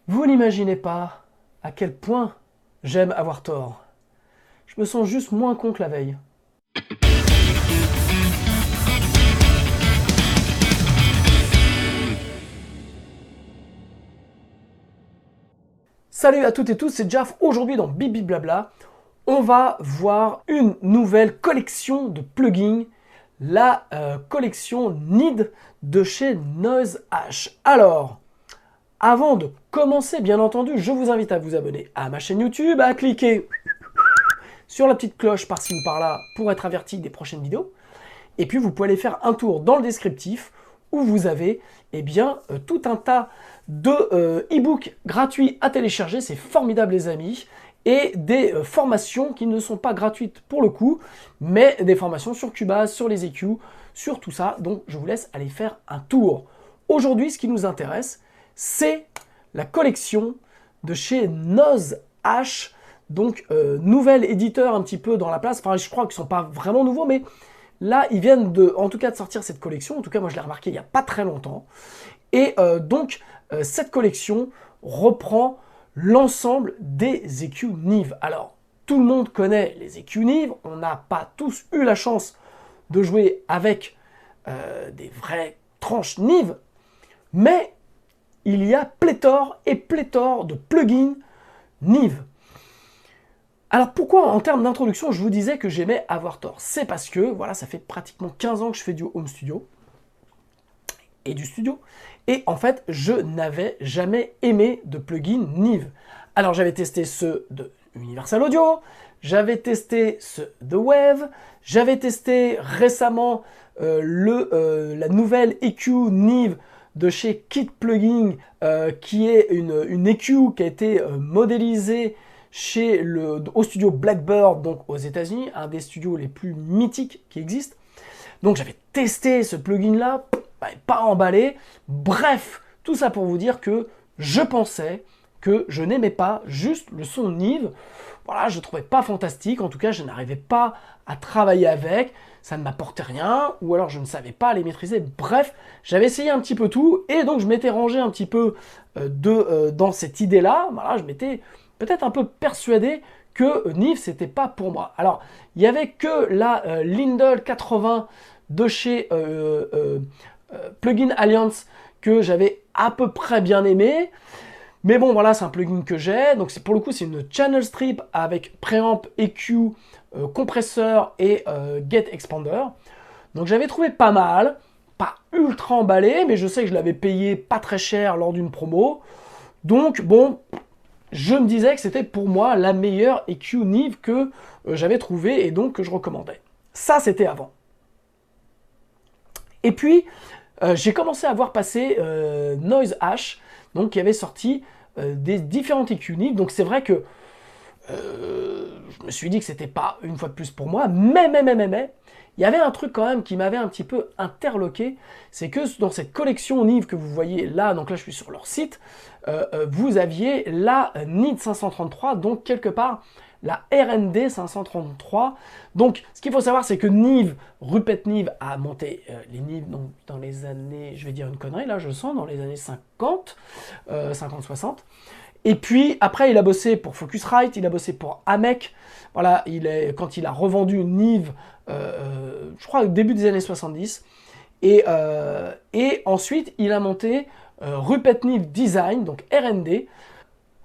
Vous n'imaginez pas à quel point j'aime avoir tort. Je me sens juste moins con que la veille. Salut à toutes et tous, c'est Jaf. Aujourd'hui dans Bibi Blabla, on va voir une nouvelle collection de plugins, la collection Need de chez NoiseH. Alors, avant de commencer, bien entendu, je vous invite à vous abonner à ma chaîne YouTube, à cliquer sur la petite cloche par-ci ou par-là pour être averti des prochaines vidéos. Et puis vous pouvez aller faire un tour dans le descriptif où vous avez tout un tas de e-books gratuits à télécharger. C'est formidable les amis. Et des formations qui ne sont pas gratuites pour le coup, mais des formations sur Cubase, sur les EQ, sur tout ça. Donc je vous laisse aller faire un tour. Aujourd'hui, ce qui nous intéresse, c'est la collection de chez NoiseH. Donc nouvel éditeur un petit peu dans la place. Enfin, je crois qu'ils ne sont pas vraiment nouveaux, mais là, ils viennent en tout cas de sortir cette collection. En tout cas, moi, je l'ai remarqué il n'y a pas très longtemps. Et cette collection reprend l'ensemble des EQ Neve. Alors, tout le monde connaît les EQ Neve. On n'a pas tous eu la chance de jouer avec des vraies tranches Neve. Mais il y a pléthore et pléthore de plugins Neve. Alors pourquoi en termes d'introduction je vous disais que j'aimais avoir tort? C'est parce que voilà, ça fait pratiquement 15 ans que je fais du home studio et du studio. Et en fait, je n'avais jamais aimé de plugin Neve. Alors j'avais testé ceux de Universal Audio, j'avais testé ceux de Wave, j'avais testé récemment la nouvelle EQ Neve de chez Kit Plugin, qui est une EQ qui a été modélisée au studio Blackbird, donc aux États-Unis, un des studios les plus mythiques qui existent. Donc j'avais testé ce plugin-là, pas emballé. Bref, tout ça pour vous dire que je pensais que je n'aimais pas juste le son Neve. Voilà, je ne trouvais pas fantastique. En tout cas, je n'arrivais pas à travailler avec. Ça ne m'apportait rien, ou alors je ne savais pas les maîtriser. Bref, j'avais essayé un petit peu tout, et donc je m'étais rangé un petit peu dans cette idée-là. Voilà, je m'étais peut-être un peu persuadé que Neve, c'était pas pour moi. Alors, il n'y avait que la Lindell 80 de chez Plugin Alliance que j'avais à peu près bien aimé. Mais bon, voilà, c'est un plugin que j'ai. Donc, pour le coup, c'est une channel strip avec préamp, EQ, compresseur et get expander. Donc, j'avais trouvé pas mal. Pas ultra emballé, mais je sais que je l'avais payé pas très cher lors d'une promo. Donc, bon, je me disais que c'était pour moi la meilleure EQ Neve que j'avais trouvée et donc que je recommandais. Ça, c'était avant. Et puis, j'ai commencé à voir passer NoiseH, donc qui avait sorti des différentes EQ Neve. Donc c'est vrai que je me suis dit que c'était pas une fois de plus pour moi, mais, il y avait un truc quand même qui m'avait un petit peu interloqué, c'est que dans cette collection Neve que vous voyez là, donc là je suis sur leur site, vous aviez la NID 533, donc quelque part la RND 533. Donc ce qu'il faut savoir, c'est que Neve, Rupert Neve a monté les Neve dans les années, je vais dire une connerie là, je le sens, dans les années 50, 50-60. Et puis après, il a bossé pour Focusrite, il a bossé pour AMEC. Voilà, quand il a revendu Neve, je crois au début des années 70. Et ensuite, il a monté Rupert Neve Design, donc RND.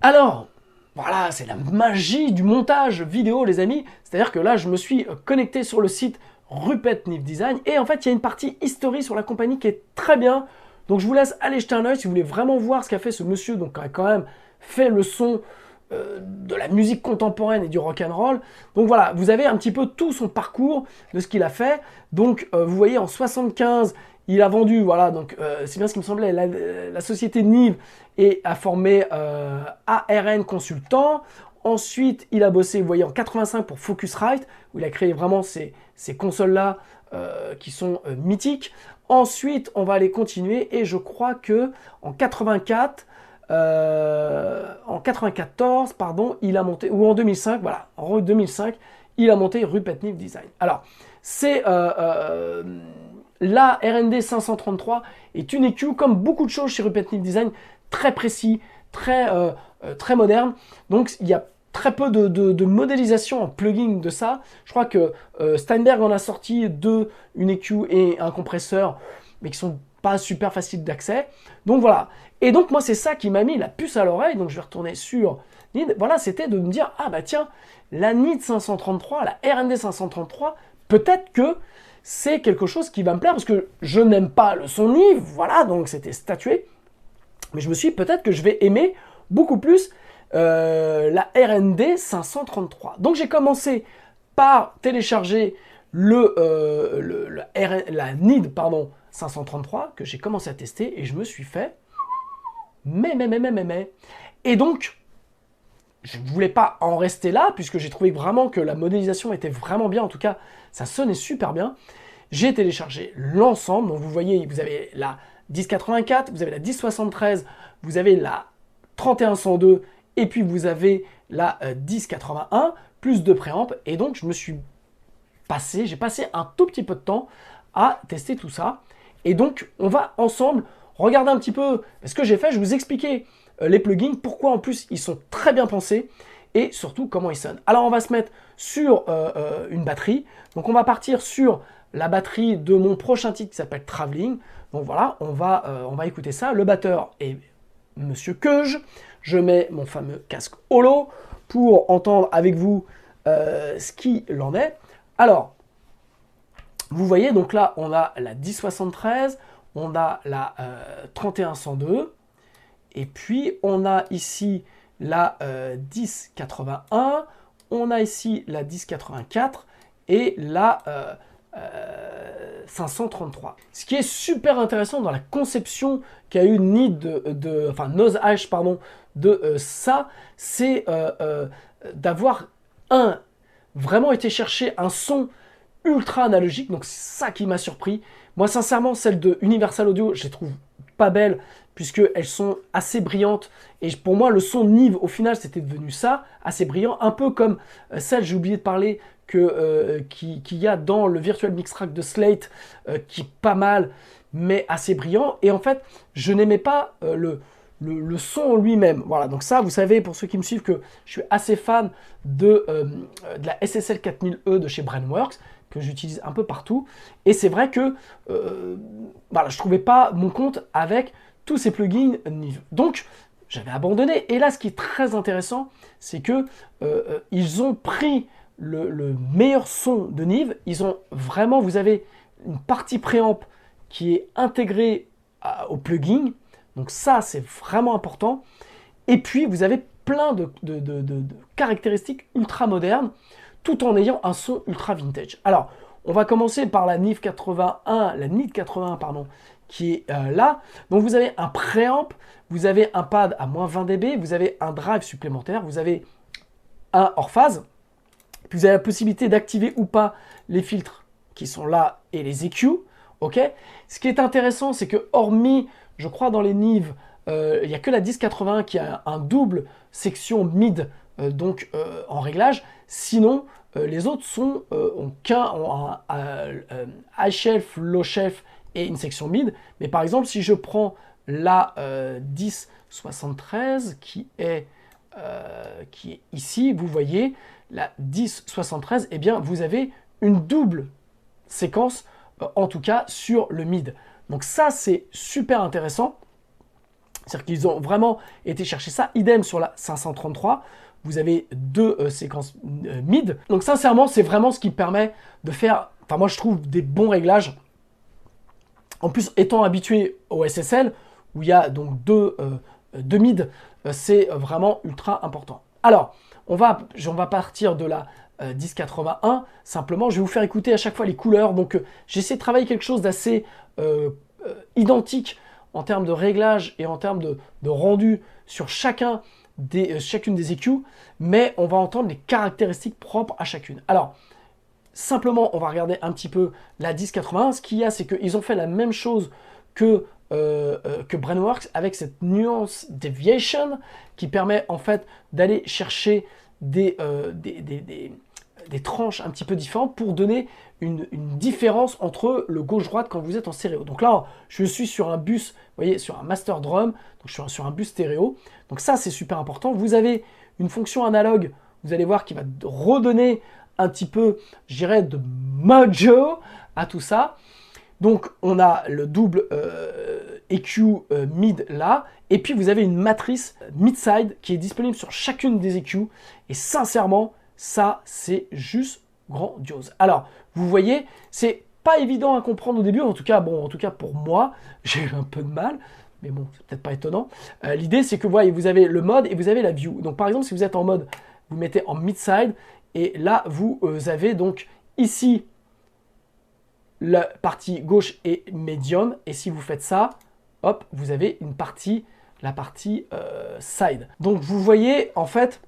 Alors, voilà, c'est la magie du montage vidéo, les amis. C'est-à-dire que là, je me suis connecté sur le site Rupert Neve Design. Et en fait, il y a une partie history sur la compagnie qui est très bien. Donc, je vous laisse aller jeter un oeil si vous voulez vraiment voir ce qu'a fait ce monsieur. Donc, quand même fait le son de la musique contemporaine et du rock'n'roll. Donc voilà, vous avez un petit peu tout son parcours de ce qu'il a fait. Donc vous voyez, en 75, il a vendu, voilà, donc c'est bien ce qui me semblait, la société Neve et a formé ARN Consultant. Ensuite, il a bossé, vous voyez, en 85 pour Focusrite, où il a créé vraiment ces consoles-là qui sont mythiques. Ensuite, on va aller continuer et je crois que en 84, en 94, pardon, il a monté, ou en 2005, voilà, en 2005, il a monté Rupert Neve Design. Alors, c'est la RND 533 est une EQ, comme beaucoup de choses chez Rupert Neve Design, très précis, très moderne. Donc il y a très peu de modélisation en plugin de ça. Je crois que Steinberg en a sorti deux, une EQ et un compresseur, mais qui sont pas super faciles d'accès. Donc voilà. Et donc moi c'est ça qui m'a mis la puce à l'oreille. Donc je vais retourner sur NID. Voilà, c'était de me dire, ah bah tiens, la NID 533, la RND 533, peut-être que c'est quelque chose qui va me plaire, parce que je n'aime pas le son NIV, voilà, donc c'était statué. Mais je me suis dit, peut-être que je vais aimer beaucoup plus la RND 533. Donc j'ai commencé par télécharger la NID 533 que j'ai commencé à tester et je me suis fait mais. Et donc, je ne voulais pas en rester là puisque j'ai trouvé vraiment que la modélisation était vraiment bien. En tout cas, ça sonnait super bien. J'ai téléchargé l'ensemble. Donc vous voyez, vous avez la 1084, vous avez la 1073, vous avez la 3102 et puis vous avez la 1081 plus de préamp. Et donc je me suis j'ai passé un tout petit peu de temps à tester tout ça. Et donc on va ensemble regarder un petit peu ce que j'ai fait. Je vais vous expliquer les plugins, pourquoi en plus ils sont très bien pensés et surtout comment ils sonnent. Alors on va se mettre sur une batterie. Donc on va partir sur la batterie de mon prochain titre qui s'appelle Traveling. Donc voilà, on va écouter ça. Le batteur est Monsieur Keuge. Je mets mon fameux casque holo pour entendre avec vous ce qu'il en est. Alors, vous voyez, donc là, on a la 1073, on a la 3102, et puis on a ici la 1081, on a ici la 1084 et la 533. Ce qui est super intéressant dans la conception qu'a eu Noise pardon, de ça, c'est d'avoir vraiment été chercher un son ultra analogique, donc c'est ça qui m'a surpris. Moi sincèrement, celle de Universal Audio, je les trouve pas belles puisqu'elles sont assez brillantes et pour moi le son Nive au final c'était devenu ça, assez brillant, un peu comme celle, j'ai oublié de parler, qu'il y a dans le Virtual Mix Track de Slate, qui est pas mal mais assez brillant, et en fait je n'aimais pas le son lui-même. Voilà, donc ça, vous savez, pour ceux qui me suivent, que je suis assez fan de la SSL 4000E de chez Brainworks, que j'utilise un peu partout. Et c'est vrai que voilà, je trouvais pas mon compte avec tous ces plugins Nive. Donc, j'avais abandonné. Et là, ce qui est très intéressant, c'est que ils ont pris le meilleur son de Nive. Ils ont vraiment, vous avez une partie préamp qui est intégrée au plugin. Donc ça, c'est vraiment important. Et puis, vous avez plein de caractéristiques ultra modernes, tout en ayant un son ultra vintage. Alors, on va commencer par la NID 81, pardon, qui est là. Donc, vous avez un préamp, vous avez un pad à moins 20 dB, vous avez un drive supplémentaire, vous avez un hors phase, puis vous avez la possibilité d'activer ou pas les filtres qui sont là et les EQ. Ok. Ce qui est intéressant, c'est que hormis, je crois dans les Nive, il n'y a que la 1081 qui a un double section mid, donc en réglage. Sinon, les autres ont un high shelf, low shelf et une section mid. Mais par exemple, si je prends la 1073 qui est ici, vous voyez, la 1073, eh bien, vous avez une double séquence, en tout cas sur le mid. Donc ça, c'est super intéressant. C'est-à-dire qu'ils ont vraiment été chercher ça. Idem sur la 533, vous avez deux séquences mid. Donc sincèrement, c'est vraiment ce qui permet de faire, enfin moi je trouve, des bons réglages. En plus, étant habitué au SSL, où il y a donc deux mid, c'est vraiment ultra important. Alors, on va partir de la 1081, simplement, je vais vous faire écouter à chaque fois les couleurs. Donc, j'essaie de travailler quelque chose d'assez identique en termes de réglage et en termes de rendu sur chacune des EQ, mais on va entendre les caractéristiques propres à chacune. Alors, simplement, on va regarder un petit peu la 1081. Ce qu'il y a, c'est qu'ils ont fait la même chose que Brainworks avec cette nuance deviation qui permet en fait d'aller chercher des des tranches un petit peu différentes pour donner une différence entre le gauche-droite quand vous êtes en stéréo. Donc là, je suis sur un bus, vous voyez, sur un master drum, donc je suis sur un bus stéréo. Donc ça, c'est super important. Vous avez une fonction analogue, vous allez voir, qui va redonner un petit peu, je dirais, de mojo à tout ça. Donc on a le double EQ mid là, et puis vous avez une matrice mid-side qui est disponible sur chacune des EQ, et sincèrement, ça c'est juste grandiose. Alors, vous voyez, c'est pas évident à comprendre au début, en tout cas pour moi, j'ai eu un peu de mal, mais bon, c'est peut-être pas étonnant. L'idée c'est que voyez, vous avez le mode et vous avez la view. Donc par exemple, si vous êtes en mode, vous mettez en mid-side, et là vous avez donc ici la partie gauche et médium, et si vous faites ça, hop, vous avez la partie side. Donc vous voyez, en fait,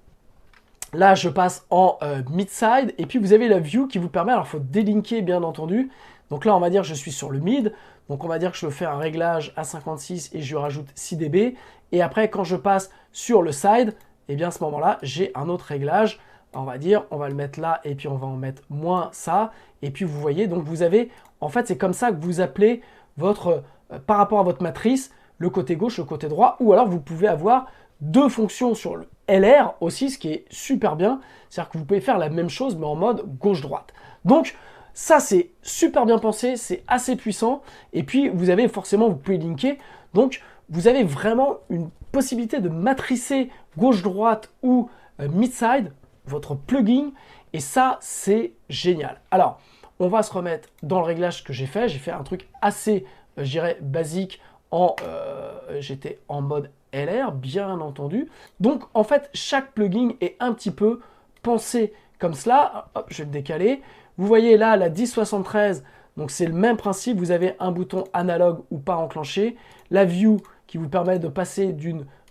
là je passe en mid-side, et puis vous avez la view qui vous permet, alors il faut délinker bien entendu, donc là on va dire que je suis sur le mid, donc on va dire que je fais un réglage à 56 et je rajoute 6 dB, et après quand je passe sur le side, et bien à ce moment-là, j'ai un autre réglage. On va dire, on va le mettre là, et puis on va en mettre moins ça. Et puis vous voyez, donc vous avez, en fait, c'est comme ça que vous appelez votre, par rapport à votre matrice, le côté gauche, le côté droit. Ou alors vous pouvez avoir deux fonctions sur le LR aussi, ce qui est super bien. C'est-à-dire que vous pouvez faire la même chose, mais en mode gauche-droite. Donc, ça, c'est super bien pensé, c'est assez puissant. Et puis, vous avez forcément, vous pouvez linker. Donc, vous avez vraiment une possibilité de matricer gauche-droite ou mid-side votre plugin, et ça c'est génial. Alors on va se remettre dans le réglage que j'ai fait un truc assez je dirais basique j'étais en mode LR bien entendu. Donc en fait chaque plugin est un petit peu pensé comme cela. Hop, je vais le décaler. Vous voyez là la 1073, donc c'est le même principe, vous avez un bouton analogue ou pas enclenché, la view qui vous permet de passer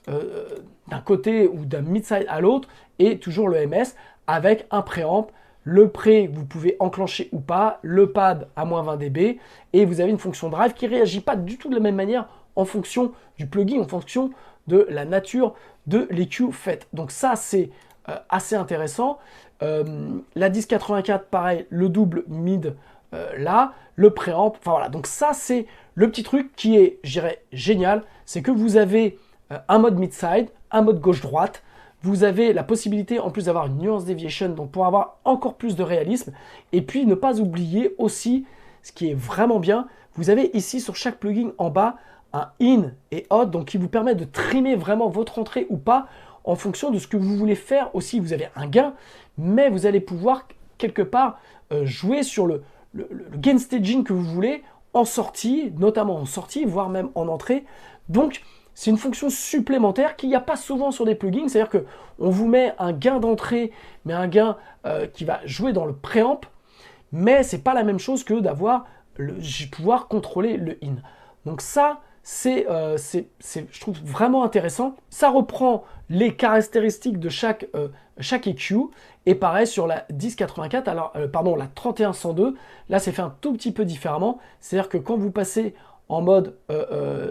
d'un côté ou d'un mid-side à l'autre, et toujours le MS avec un préamp, le pré vous pouvez enclencher ou pas, le pad à moins 20 dB, et vous avez une fonction drive qui ne réagit pas du tout de la même manière en fonction du plugin, en fonction de la nature de l'EQ faite. Donc ça c'est assez intéressant. La 1084 pareil, le double mid là, le préamp, enfin voilà, donc ça c'est le petit truc qui est, je dirais, génial, c'est que vous avez un mode mid-side, un mode gauche-droite, vous avez la possibilité en plus d'avoir une nuance deviation, donc pour avoir encore plus de réalisme, et puis ne pas oublier aussi, ce qui est vraiment bien, vous avez ici sur chaque plugin en bas, un in et out, donc qui vous permet de trimmer vraiment votre entrée ou pas, en fonction de ce que vous voulez faire aussi. Vous avez un gain, mais vous allez pouvoir quelque part jouer sur le gain staging que vous voulez en sortie, notamment en sortie, voire même en entrée. Donc, c'est une fonction supplémentaire qu'il n'y a pas souvent sur des plugins. C'est-à-dire qu'on vous met un gain d'entrée, mais un gain qui va jouer dans le préamp, mais ce n'est pas la même chose que d'avoir pouvoir contrôler le in. Donc ça, je trouve vraiment intéressant. Ça reprend les caractéristiques de chaque EQ. Et pareil sur la 1084, la 3102, là c'est fait un tout petit peu différemment. C'est-à-dire que quand vous passez en mode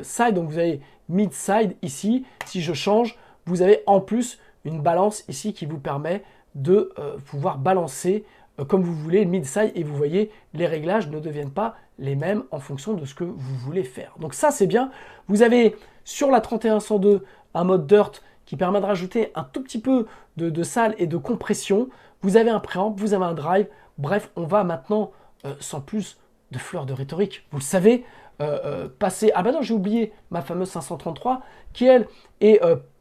side, donc vous avez mid-side ici, si je change, vous avez en plus une balance ici qui vous permet de pouvoir balancer comme vous voulez mid-side, et vous voyez les réglages ne deviennent pas les mêmes en fonction de ce que vous voulez faire. Donc ça c'est bien. Vous avez sur la 3102 un mode dirt qui permet de rajouter un tout petit peu de salle et de compression. Vous avez un préamp, vous avez un drive. Bref, on va maintenant, sans plus de fleurs de rhétorique, vous le savez, passer... Ah bah non, j'ai oublié ma fameuse 533 qui, elle, est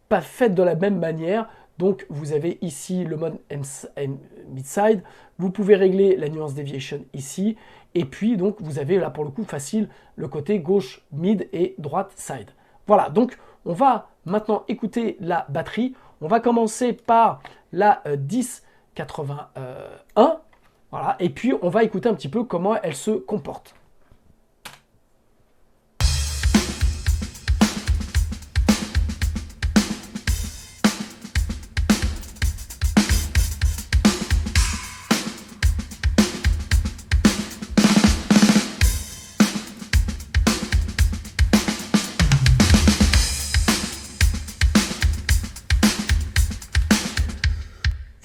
pas faite de la même manière. Donc, vous avez ici le mode mid-side. Vous pouvez régler la nuance deviation ici. Et puis, donc, vous avez là, pour le coup, facile, le côté gauche mid et droite side. Voilà, donc, on va maintenant écouter la batterie. On va commencer par la 1081. Voilà, et puis, on va écouter un petit peu comment elle se comporte.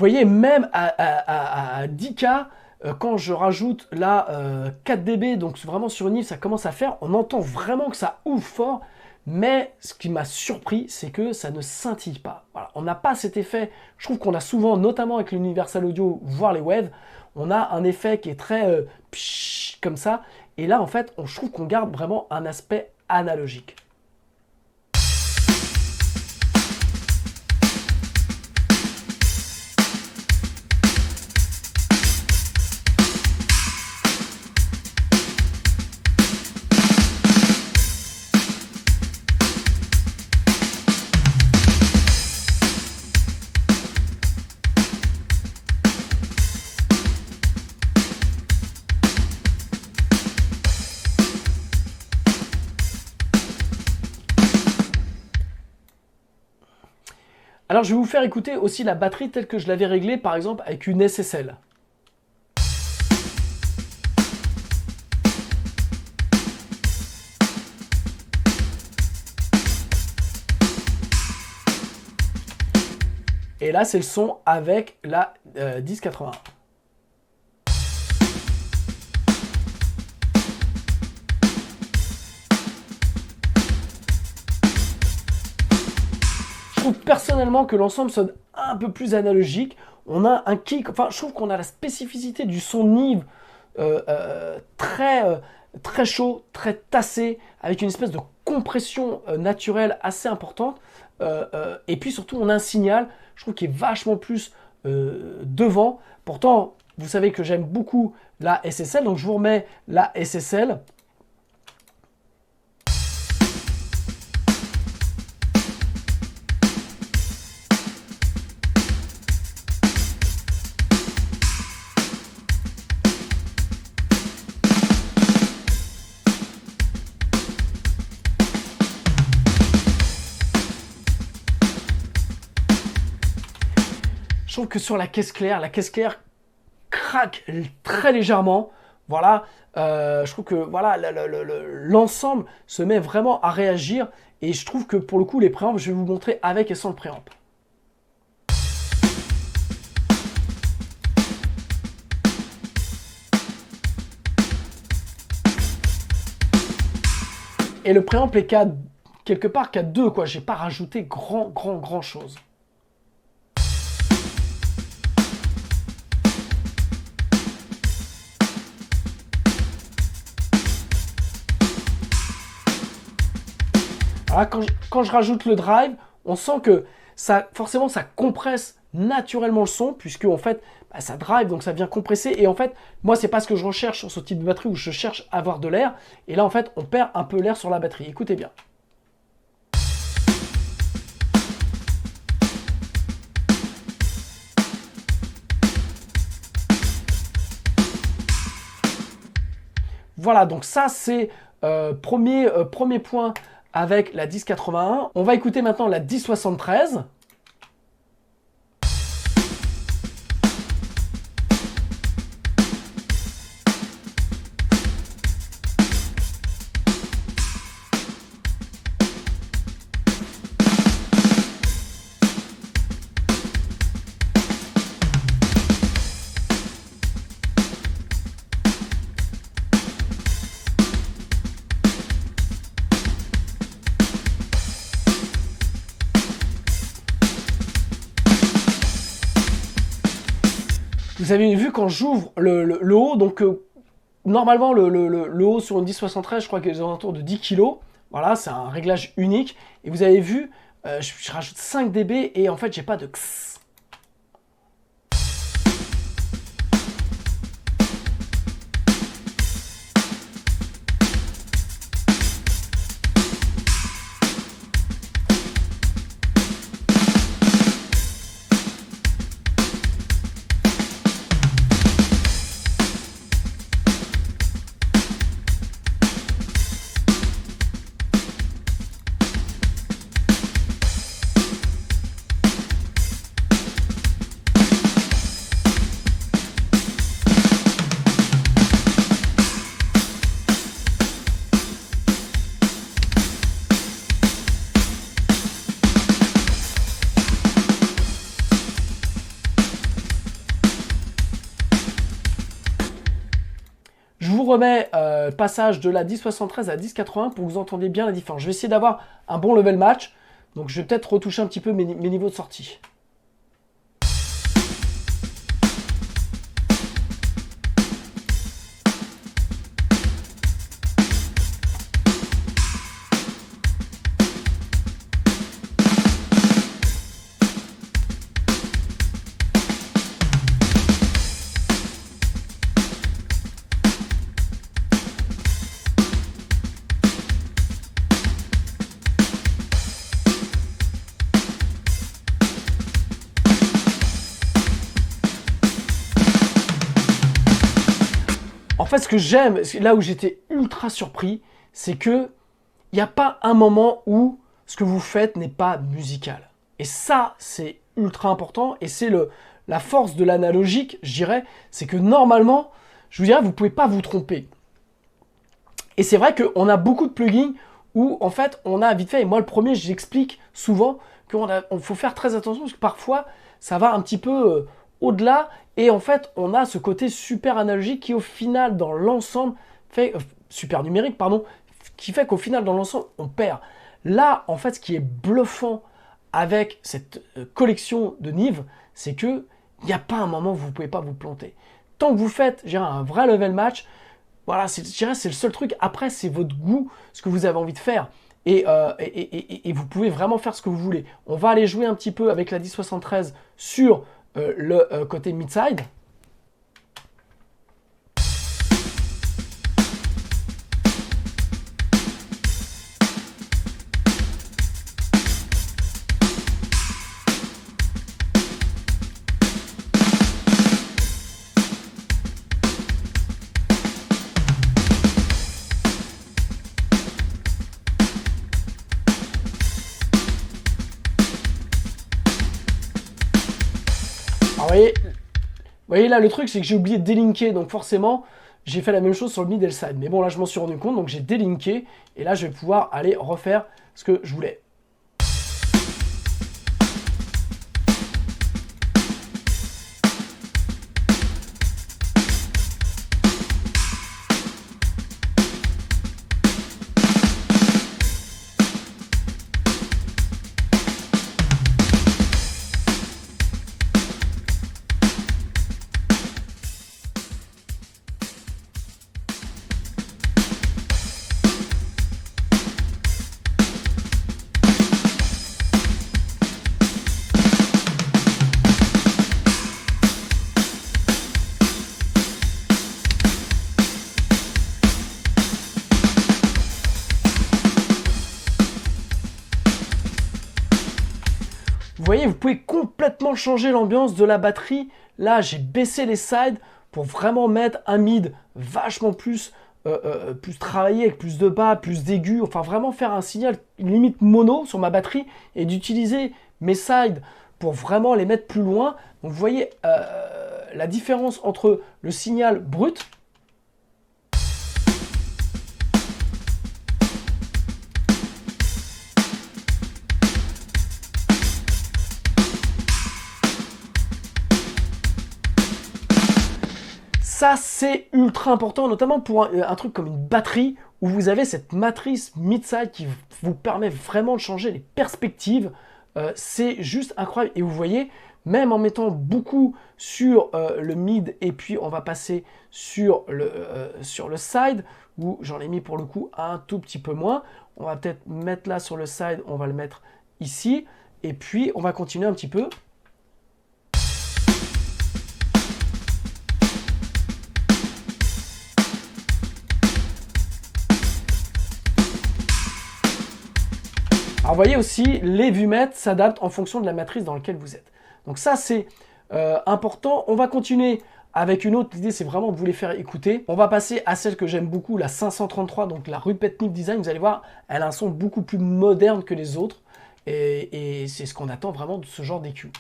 voyez, même à 10K, quand je rajoute là 4 dB, donc vraiment sur une île, ça commence à faire, on entend vraiment que ça ouvre fort, mais ce qui m'a surpris, c'est que ça ne scintille pas. Voilà, on n'a pas cet effet, je trouve qu'on a souvent, notamment avec l'Universal Audio, voire les Waves, on a un effet qui est très pshh, comme ça, et là en fait, je trouve qu'on garde vraiment un aspect analogique. Alors je vais vous faire écouter aussi la batterie telle que je l'avais réglée par exemple avec une SSL. Et là c'est le son avec la 1081. Je trouve personnellement que l'ensemble sonne un peu plus analogique. On a un kick, enfin je trouve qu'on a la spécificité du son Nive très chaud, très tassé, avec une espèce de compression naturelle assez importante. Et puis surtout on a un signal, je trouve, qui est vachement plus devant. Pourtant, vous savez que j'aime beaucoup la SSL, donc je vous remets la SSL. Je trouve que sur la caisse claire craque très légèrement. Voilà, je trouve que voilà, l'ensemble se met vraiment à réagir. Et je trouve que pour le coup, les préampes, je vais vous montrer avec et sans le préamp. Et le préamp est quelque part qu'à 2, quoi. J'ai pas rajouté grand chose. Alors, quand je rajoute le drive, on sent que forcément ça compresse naturellement le son, puisque en fait ça drive, donc ça vient compresser. Et en fait, moi c'est pas ce que je recherche sur ce type de batterie où je cherche à avoir de l'air. Et là en fait on perd un peu l'air sur la batterie. Écoutez bien. Voilà, donc ça c'est premier point avec la 1081. On va écouter maintenant la 1073. Vous avez vu quand j'ouvre le haut, donc normalement le haut sur une 1073, je crois qu'il est aux alentours de 10 kg. Voilà, c'est un réglage unique. Et vous avez vu, je rajoute 5 dB et en fait j'ai pas de x. remets passage de la 1073 à la 1080 pour que vous entendiez bien la différence. Je vais essayer d'avoir un bon level match. Donc je vais peut-être retoucher un petit peu mes niveaux de sortie. En fait, ce que j'aime, là où j'étais ultra surpris, c'est que il n'y a pas un moment où ce que vous faites n'est pas musical. Et ça, c'est ultra important et c'est la force de l'analogique, je dirais, c'est que normalement, je vous dirais, vous ne pouvez pas vous tromper. Et c'est vrai qu'on a beaucoup de plugins où, en fait, on a vite fait, et moi le premier, j'explique souvent qu'il faut faire très attention parce que parfois, ça va un petit peu au-delà. Et en fait, on a ce côté super analogique qui, au final, dans l'ensemble, fait super numérique, pardon, qui fait qu'au final, dans l'ensemble, on perd. Là, en fait, ce qui est bluffant avec cette collection de Nive, c'est que il n'y a pas un moment où vous ne pouvez pas vous planter. Tant que vous faites, je dirais, un vrai level match, voilà, je dirais, c'est le seul truc. Après, c'est votre goût, ce que vous avez envie de faire. Et vous pouvez vraiment faire ce que vous voulez. On va aller jouer un petit peu avec la 1073 sur le côté mid-side. Alors, vous voyez là, le truc, c'est que j'ai oublié de délinker, donc forcément, j'ai fait la même chose sur le middle side. Mais bon, là, je m'en suis rendu compte, donc j'ai délinké, et là, je vais pouvoir aller refaire ce que je voulais. Vous voyez, vous pouvez complètement changer l'ambiance de la batterie. Là, j'ai baissé les sides pour vraiment mettre un mid vachement plus travaillé, avec plus de bas, plus d'aigus. Enfin, vraiment faire un signal limite mono sur ma batterie et d'utiliser mes sides pour vraiment les mettre plus loin. Donc, vous voyez la différence entre le signal brut. Ça, c'est ultra important, notamment pour un truc comme une batterie, où vous avez cette matrice mid-side qui vous permet vraiment de changer les perspectives. C'est juste incroyable. Et vous voyez, même en mettant beaucoup sur le mid, et puis on va passer sur le side, où j'en ai mis pour le coup un tout petit peu moins. On va peut-être mettre là sur le side, on va le mettre ici. Et puis, on va continuer un petit peu. Alors, vous voyez aussi, les vumettes s'adaptent en fonction de la matrice dans laquelle vous êtes. Donc ça, c'est important. On va continuer avec une autre. L'idée, c'est vraiment de vous les faire écouter. On va passer à celle que j'aime beaucoup, la 533, donc la Rupert Neve Design. Vous allez voir, elle a un son beaucoup plus moderne que les autres. Et c'est ce qu'on attend vraiment de ce genre d'EQ.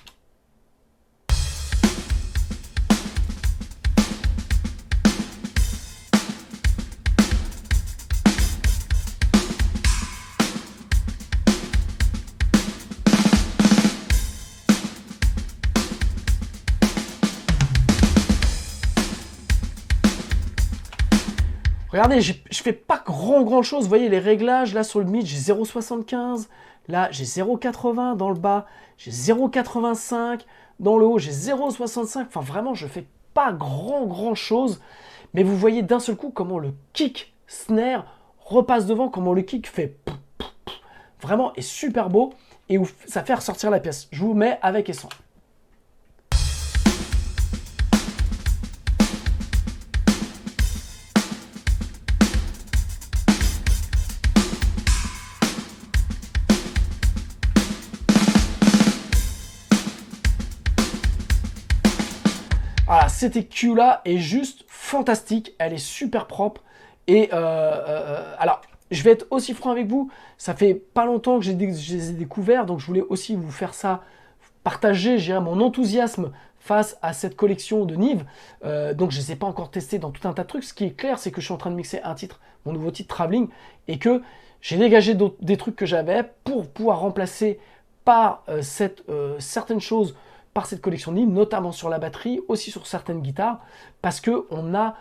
Regardez, je fais pas grand chose. Vous voyez les réglages, là sur le mid, j'ai 0,75. Là, j'ai 0,80 dans le bas. J'ai 0,85 dans le haut. J'ai 0,65. Enfin, vraiment, je fais pas grand chose. Mais vous voyez d'un seul coup comment le kick snare repasse devant, comment le kick fait vraiment est super beau et où ça fait ressortir la pièce. Je vous mets avec et sans. Voilà, cette EQ là est juste fantastique, elle est super propre et alors je vais être aussi franc avec vous, ça fait pas longtemps que je les ai découverts, donc je voulais aussi vous faire ça, partager mon enthousiasme face à cette collection de Nive. Donc je ne les ai pas encore testés dans tout un tas de trucs. Ce qui est clair, c'est que je suis en train de mixer un titre, mon nouveau titre Traveling, et que j'ai dégagé des trucs que j'avais pour pouvoir remplacer par certaines choses par cette collection de Nive, notamment sur la batterie, aussi sur certaines guitares, parce qu'on a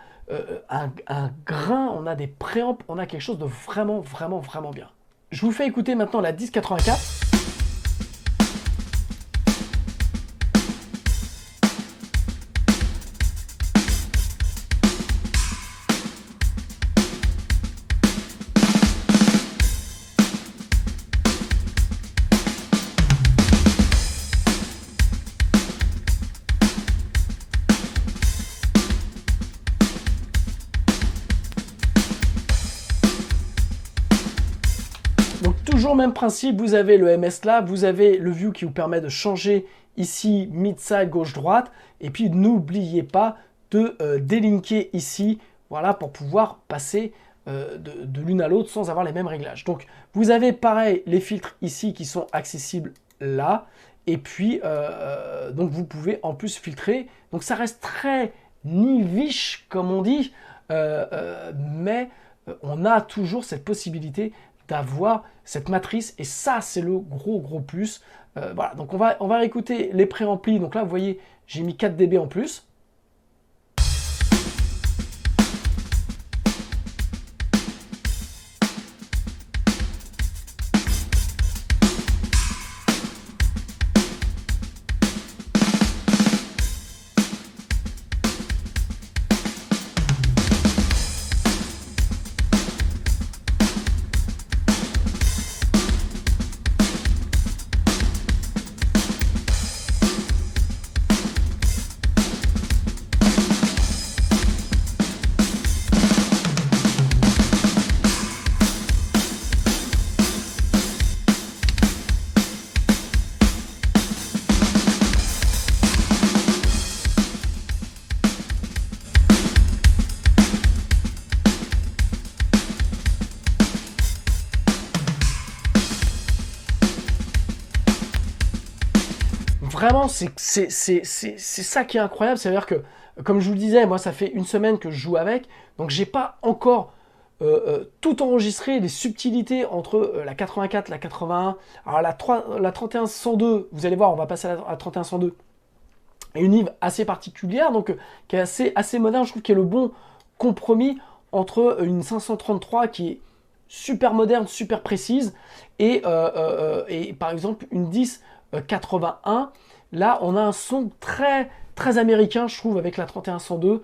un grain, on a des préamps, on a quelque chose de vraiment bien. Je vous fais écouter maintenant la 1084. Donc toujours même principe, vous avez le MS là, vous avez le view qui vous permet de changer ici mid-side gauche-droite, et puis n'oubliez pas de délinker ici, voilà, pour pouvoir passer de l'une à l'autre sans avoir les mêmes réglages. Donc vous avez pareil les filtres ici qui sont accessibles là, et puis donc vous pouvez en plus filtrer, donc ça reste très niviche comme on dit, mais on a toujours cette possibilité d'avoir cette matrice, et ça c'est le gros plus. Voilà, donc on va réécouter les préamplis. Donc là vous voyez j'ai mis 4 dB en plus. Vraiment, c'est ça qui est incroyable. C'est-à-dire que, comme je vous le disais, moi, ça fait une semaine que je joue avec. Donc, j'ai pas encore tout enregistré, les subtilités entre la 84, la 81. Alors, la 31-102, vous allez voir, on va passer à la 31-102. Et une Nive assez particulière, donc qui est assez moderne. Je trouve qu'il y a le bon compromis entre une 533 qui est super moderne, super précise, et par exemple une 1081. Là, on a un son très américain, je trouve, avec la 31-102,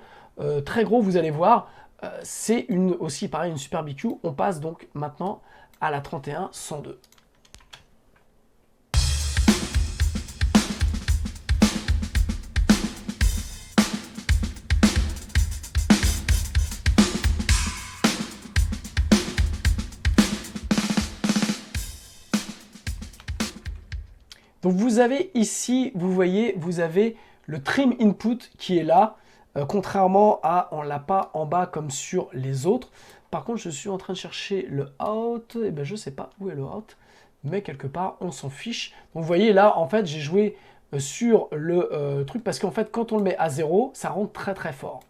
très gros, vous allez voir. C'est aussi pareil, une super BQ. On passe donc maintenant à la 31-102. Donc vous avez ici, vous voyez, vous avez le trim input qui est là, contrairement à, on l'a pas en bas comme sur les autres. Par contre, je suis en train de chercher le out, et ben je sais pas où est le out, mais quelque part, on s'en fiche. Donc vous voyez là, en fait, j'ai joué sur le truc, parce qu'en fait, quand on le met à 0, ça rentre très fort.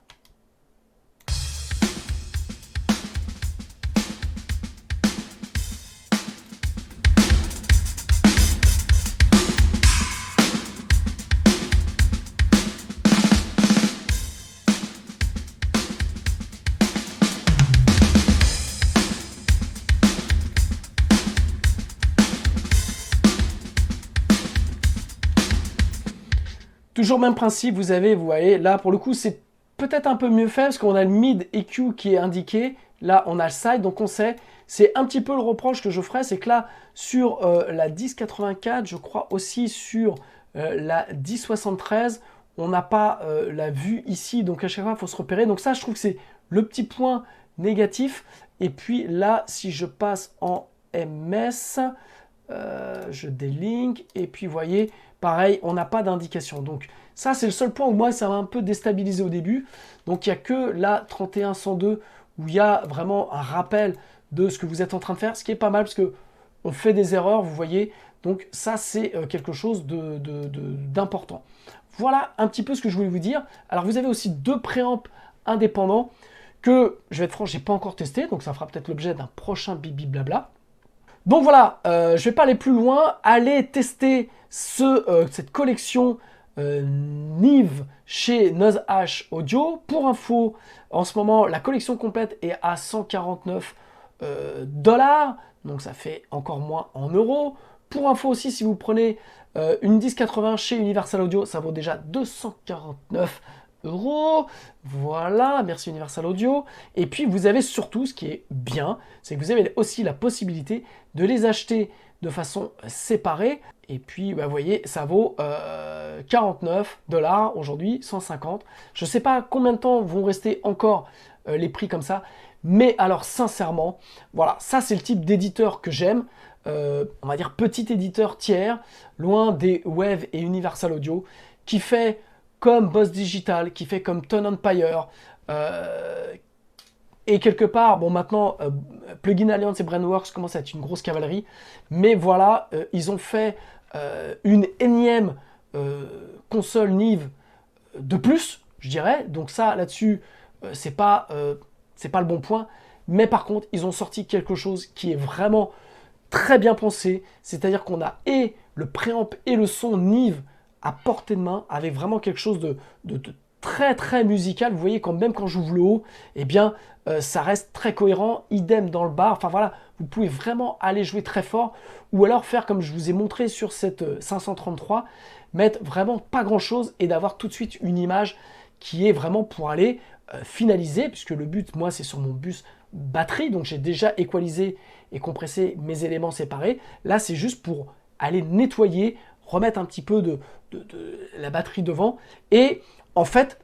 Toujours même principe, vous voyez, là pour le coup c'est peut-être un peu mieux fait parce qu'on a le mid EQ qui est indiqué, là on a le side, donc on sait, c'est un petit peu le reproche que je ferais, c'est que là sur la 1084, je crois aussi sur la 1073, on n'a pas la vue ici, donc à chaque fois il faut se repérer, donc ça je trouve que c'est le petit point négatif. Et puis là, si je passe en MS, je délink, et puis vous voyez, pareil, on n'a pas d'indication. Donc ça, c'est le seul point où moi, ça m'a un peu déstabilisé au début. Donc il n'y a que la 3102 où il y a vraiment un rappel de ce que vous êtes en train de faire, ce qui est pas mal parce que on fait des erreurs, vous voyez. Donc ça, c'est quelque chose d'important. Voilà un petit peu ce que je voulais vous dire. Alors vous avez aussi deux préamps indépendants que, je vais être franc, j'ai pas encore testé, donc ça fera peut-être l'objet d'un prochain Bibi Blabla. Donc voilà, je vais pas aller plus loin, allez tester cette collection Nive chez Noise H Audio. Pour info, en ce moment, la collection complète est à 149 $, donc ça fait encore moins en euros. Pour info aussi, si vous prenez une 1080 chez Universal Audio, ça vaut déjà 249 €. Voilà, merci Universal Audio. Et puis vous avez surtout, ce qui est bien, c'est que vous avez aussi la possibilité de les acheter de façon séparée. Et puis, bah, vous voyez, ça vaut 49 $, aujourd'hui 150. Je ne sais pas combien de temps vont rester encore les prix comme ça. Mais alors, sincèrement, voilà, ça c'est le type d'éditeur que j'aime. On va dire petit éditeur tiers, loin des Wave et Universal Audio, qui fait comme Boss Digital, qui fait comme Tone Empire, et quelque part, bon maintenant, Plugin Alliance et Brainworks commencent à être une grosse cavalerie, mais voilà, ils ont fait une énième console Nive de plus, je dirais, donc ça, là-dessus, c'est pas le bon point, mais par contre, ils ont sorti quelque chose qui est vraiment très bien pensé, c'est-à-dire qu'on a et le préamp et le son Nive à portée de main, avec vraiment quelque chose de très très musical. Vous voyez, même quand j'ouvre le haut, eh bien, ça reste très cohérent, idem dans le bas. Enfin voilà, vous pouvez vraiment aller jouer très fort, ou alors faire comme je vous ai montré sur cette 533, mettre vraiment pas grand chose et d'avoir tout de suite une image qui est vraiment pour aller finaliser, puisque le but, moi, c'est sur mon bus batterie, donc j'ai déjà équalisé et compressé mes éléments séparés. Là, c'est juste pour aller nettoyer, remettre un petit peu de la batterie devant, et en fait,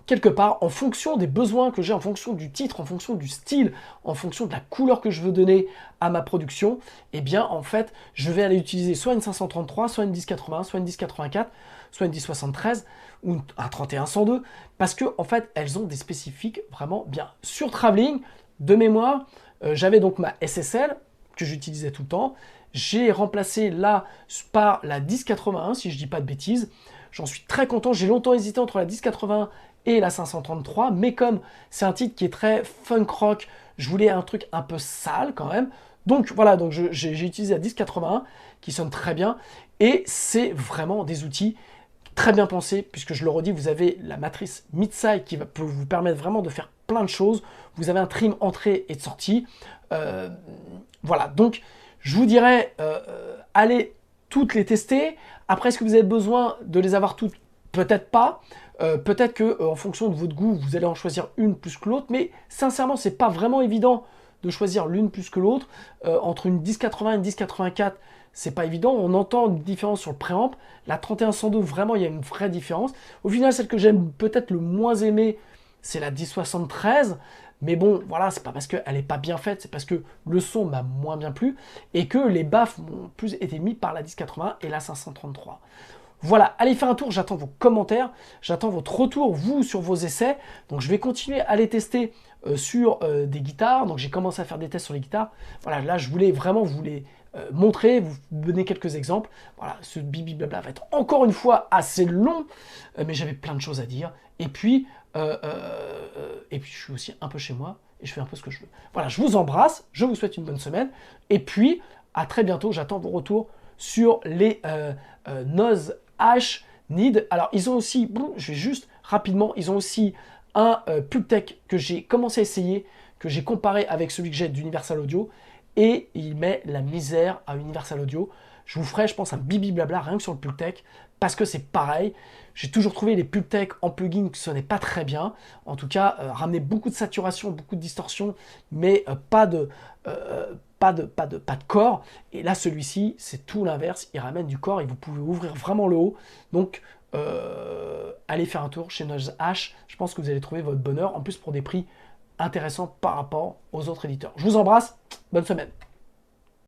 quelque part, en fonction des besoins que j'ai, en fonction du titre, en fonction du style, en fonction de la couleur que je veux donner à ma production, eh bien, en fait, je vais aller utiliser soit une 533, soit une 1080, soit une 1084, soit une 1073 ou un 3102, parce que, en fait, elles ont des spécifiques vraiment bien. Sur Traveling, de mémoire, j'avais donc ma SSL, que j'utilisais tout le temps. J'ai remplacé là par la 1081, si je ne dis pas de bêtises. J'en suis très content. J'ai longtemps hésité entre la 1080 et la 533, mais comme c'est un titre qui est très funk rock, je voulais un truc un peu sale quand même. Donc voilà, donc j'ai utilisé la 1081 qui sonne très bien, et c'est vraiment des outils très bien pensés, puisque je le redis, vous avez la matrice mid-side qui peut vous permettre vraiment de faire plein de choses. Vous avez un trim entrée et de sortie. Voilà, donc je vous dirais, allez toutes les tester. Après, est-ce que vous avez besoin de les avoir toutes? Peut-être pas. Peut-être que en fonction de votre goût, vous allez en choisir une plus que l'autre. Mais sincèrement, c'est pas vraiment évident de choisir l'une plus que l'autre. Entre une 1080 et une 1084, c'est pas évident. On entend une différence sur le préamp. La 3102, vraiment, il y a une vraie différence. Au final, celle que j'aime peut-être le moins aimer, c'est la 1073. Mais bon, voilà, c'est pas parce qu'elle n'est pas bien faite, c'est parce que le son m'a moins bien plu et que les baffes m'ont plus été mis par la 1080 et la 533. Voilà, allez faire un tour, j'attends vos commentaires, j'attends votre retour, vous, sur vos essais. Donc je vais continuer à les tester sur des guitares. Donc j'ai commencé à faire des tests sur les guitares. Voilà, là je voulais vraiment vous les montrer, vous donner quelques exemples. Voilà, ce Bibi Blabla va être encore une fois assez long, mais j'avais plein de choses à dire. Et puis je suis aussi un peu chez moi et je fais un peu ce que je veux. Voilà, je vous embrasse, je vous souhaite une bonne semaine. Et puis, à très bientôt, j'attends vos retours sur les Noise H Need. Alors, ils ont aussi, bon, je vais juste rapidement, ils ont aussi un PlugTech que j'ai commencé à essayer, que j'ai comparé avec celui que j'ai d'Universal Audio, et il met la misère à Universal Audio. je vous ferai, je pense, un bibi blabla rien que sur le Pultec, parce que c'est pareil. J'ai toujours trouvé les Pultec en plugin que ce n'est pas très bien. En tout cas, ramener beaucoup de saturation, beaucoup de distorsion, mais pas de corps. Et là, celui-ci, c'est tout l'inverse. Il ramène du corps et vous pouvez ouvrir vraiment le haut. Donc, allez faire un tour chez Noise H. Je pense que vous allez trouver votre bonheur. En plus, pour des prix intéressants par rapport aux autres éditeurs. Je vous embrasse. Bonne semaine.